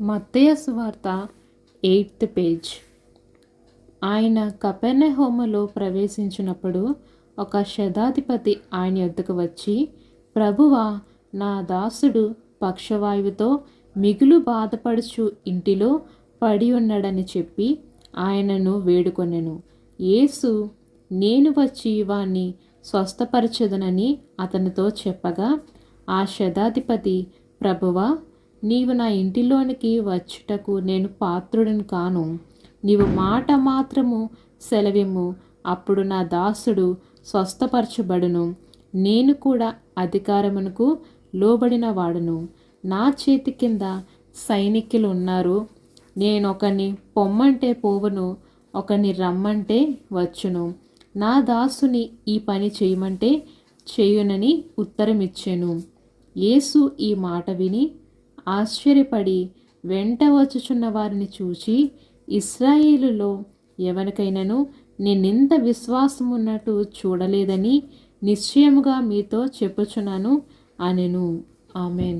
మత్తయి సువార్త 8th page. ఆయన కపెర్నహూములో ప్రవేశించినప్పుడు ఒక శతాధిపతి ఆయన యొద్దకు వచ్చి, ప్రభువా, నా దాసుడు పక్షవాయువుతో మిగులు బాధపడుచు ఇంటిలో పడి ఉన్నాడని చెప్పి ఆయనను వేడుకొనెను. యేసు, నేను వచ్చి వాణ్ణి స్వస్థపరచెదనని అతనితో చెప్పగా, ఆ శతాధిపతి, ప్రభువా, నీవు నా ఇంటిలోనికి వచ్చుటకు నేను పాత్రుడను కాను. నీవు మాట మాత్రము సెలవిమ్ము, అప్పుడు నా దాసుడు స్వస్థపరచబడును. నేను కూడా అధికారమునకు లోబడిన వాడును. నా చేతి కింద సైనికులు ఉన్నారు. నేను ఒకని పొమ్మంటే పోవును, ఒకని రమ్మంటే వచ్చును. నా దాసుని ఈ పని చేయమంటే చేయునని ఉత్తరమిచ్చెను. యేసు ఈ మాట విని ఆశ్చర్యపడి వెంట వచ్చుచున్న వారిని చూచి, ఇశ్రాయేలులో ఎవరికైనాను నేనింత విశ్వాసమున్నట్టు చూడలేదని నిశ్చయముగా మీతో చెప్పుచున్నాను అనెను. ఆమెన్.